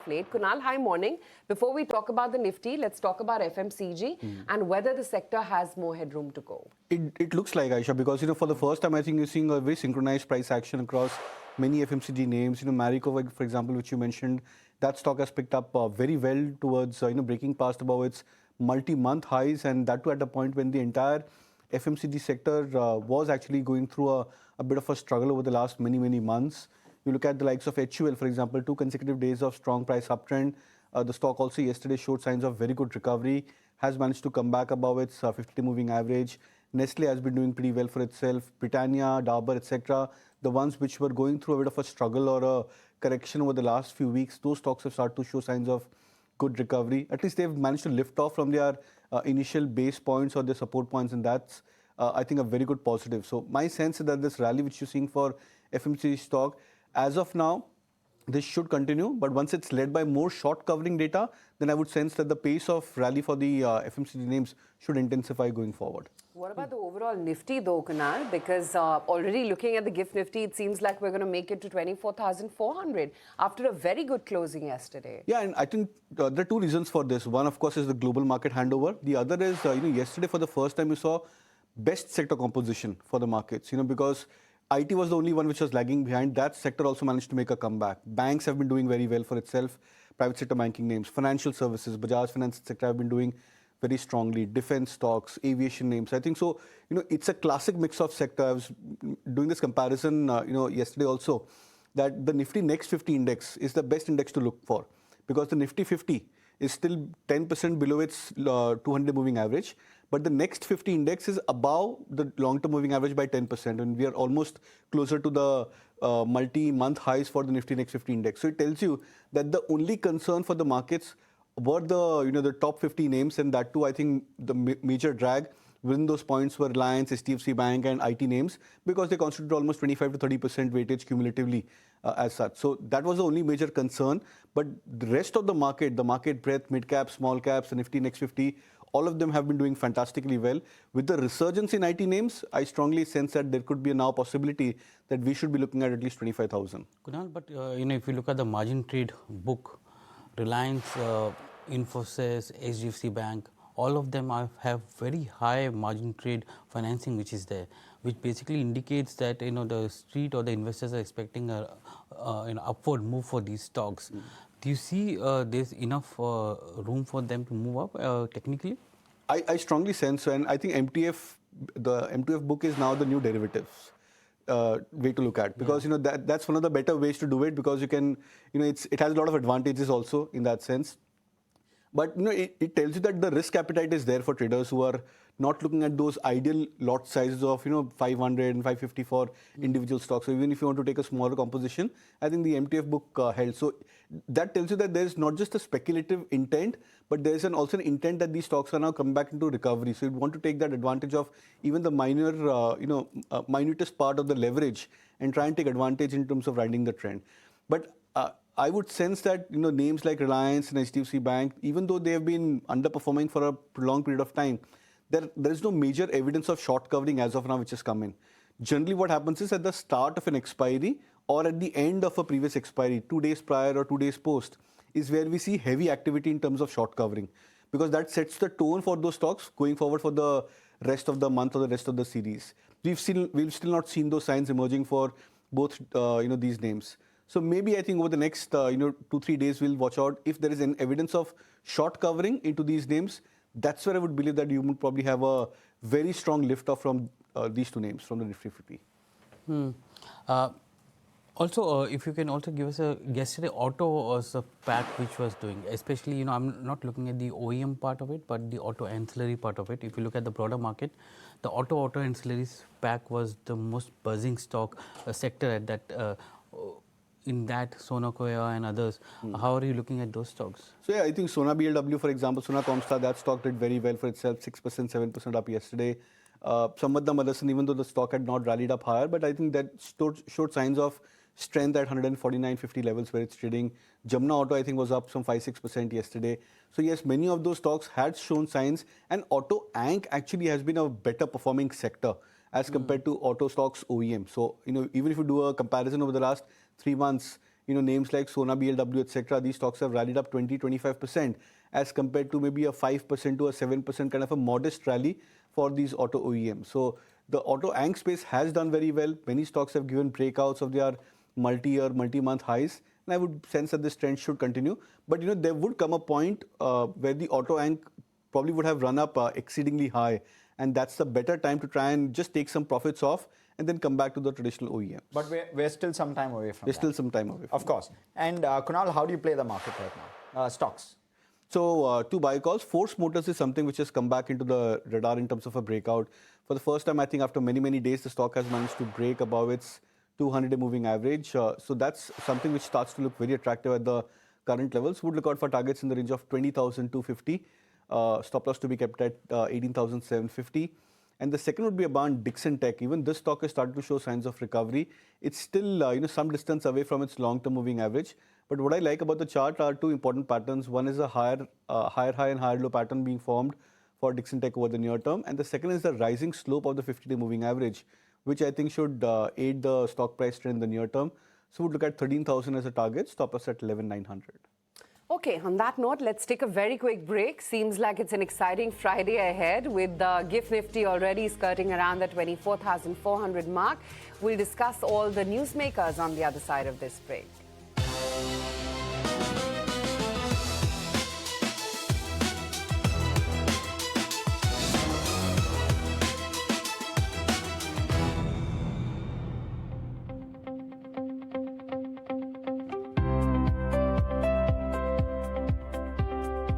late. Kunal, hi, morning. Before we talk about the Nifty, let's talk about FMCG and whether the sector has more headroom to go. It looks like, Aisha, because for the first time I think you're seeing a very synchronized price action across many FMCG names. Marico, for example, which you mentioned, that stock has picked up very well towards breaking past above its multi-month highs, and that too at a point when the entire FMCG sector was actually going through a bit of a struggle over the last many months. You look at the likes of HUL, for example, 2 consecutive days of strong price uptrend. The stock also yesterday showed signs of very good recovery, has managed to come back above its 50-day moving average. Nestle has been doing pretty well for itself. Britannia, Dabur, etc. The ones which were going through a bit of a struggle or a correction over the last few weeks, those stocks have started to show signs of good recovery. At least they've managed to lift off from their initial base points or their support points, and that's, I think, a very good positive. So my sense is that this rally which you're seeing for FMCG stock, as of now, this should continue, but once it's led by more short covering data, then I would sense that the pace of rally for the FMCG names should intensify going forward. What about the overall Nifty though, Kunal? Because already looking at the GIFT Nifty, it seems like we're going to make it to 24,400 after a very good closing yesterday. Yeah, and I think there are two reasons for this. One, of course, is the global market handover. The other is, yesterday for the first time you saw best sector composition for the markets, because IT was the only one which was lagging behind. That sector also managed to make a comeback. Banks have been doing very well for itself. Private sector banking names, financial services, Bajaj Finance, etc. have been doing very strongly. Defense stocks, aviation names. I think so. It's a classic mix of sector. I was doing this comparison, yesterday also, that the Nifty Next 50 index is the best index to look for, because the Nifty 50 is still 10% below its 200 moving average. But the next 50 index is above the long-term moving average by 10%, and we are almost closer to the multi-month highs for the Nifty Next 50 index. So it tells you that the only concern for the markets were the top 50 names, and that too, I think the major drag within those points were Reliance, HDFC Bank, and IT names, because they constitute almost 25 to 30% weightage cumulatively as such. So that was the only major concern. But the rest of the market breadth, mid caps, small caps, the Nifty Next 50, all of them have been doing fantastically well. With the resurgence in IT names, I strongly sense that there could be a now possibility that we should be looking at least 25,000. Kunal, but if you look at the margin trade book, Reliance, Infosys, HDFC Bank, all of them have very high margin trade financing which is there, which basically indicates that the street or the investors are expecting an upward move for these stocks. Do you see there's enough room for them to move up technically? I strongly sense so, and I think the MTF book is now the new derivatives way to look at, because that's one of the better ways to do it, because you can it has a lot of advantages also in that sense. But it tells you that the risk appetite is there for traders who are not looking at those ideal lot sizes of 500 and 550 for individual stocks. So even if you want to take a smaller composition, I think the MTF book held. So that tells you that there is not just a speculative intent, but there is also an intent that these stocks are now coming back into recovery. So you want to take that advantage of even the minor, minutest part of the leverage and try and take advantage in terms of riding the trend. But I would sense that names like Reliance and HDFC Bank, even though they have been underperforming for a prolonged period of time, there is no major evidence of short covering as of now which has come in. Generally what happens is at the start of an expiry or at the end of a previous expiry, 2 days prior or 2 days post, is where we see heavy activity in terms of short covering, because that sets the tone for those stocks going forward for the rest of the month or the rest of the series. We've still not seen those signs emerging for both these names. So maybe I think over the next 2-3 days we'll watch out if there is an evidence of short covering into these names. That's where I would believe that you would probably have a very strong lift off from these two names from the Nifty 50. Also, if you can also give us yesterday auto was a pack which was doing, especially, I'm not looking at the OEM part of it, but the auto ancillary part of it. If you look at the broader market, the auto ancillaries pack was the most buzzing stock sector at that, in that Sona Koya and others. How are you looking at those stocks? So yeah, I think Sona BLW, for example, Sona Comstar, that stock did very well for itself, 6%, 7% up yesterday. Samvardhan Motherson, even though the stock had not rallied up higher, but I think that showed signs of strength at 149.50 levels where it's trading. Jamna Auto, I think, was up some 5-6% yesterday. So yes, many of those stocks had shown signs, and Auto Ank actually has been a better performing sector as compared to auto stocks OEM. So even if you do a comparison over the last 3 months, names like Sona, BLW, etc. These stocks have rallied up 20-25% as compared to maybe a 5% to a 7% kind of a modest rally for these auto OEMs. So the auto ANC space has done very well. Many stocks have given breakouts of their multi-year, multi-month highs. And I would sense that this trend should continue. But there would come a point where the auto ANC probably would have run up exceedingly high. And that's the better time to try and just take some profits off and then come back to the traditional OEMs. But we're still some time away from that. We're still some time away from Of course. And Kunal, how do you play the market right now? Stocks. So two buy calls. Force Motors is something which has come back into the radar in terms of a breakout. For the first time, I think after many, many days, the stock has managed to break above its 200-day moving average. So that's something which starts to look very attractive at the current levels. Would look out for targets in the range of 20,250. Stop loss to be kept at 18,750. And the second would be about Dixon Tech. Even this stock has started to show signs of recovery. It's still some distance away from its long-term moving average. But what I like about the chart are two important patterns. One is a higher high and higher low pattern being formed for Dixon Tech over the near term. And the second is the rising slope of the 50-day moving average, which I think should aid the stock price trend in the near term. So we'd look at 13,000 as a target, stop us at 11,900. Okay, on that note, let's take a very quick break. Seems like it's an exciting Friday ahead with the GIFT Nifty already skirting around the 24,400 mark. We'll discuss all the newsmakers on the other side of this break.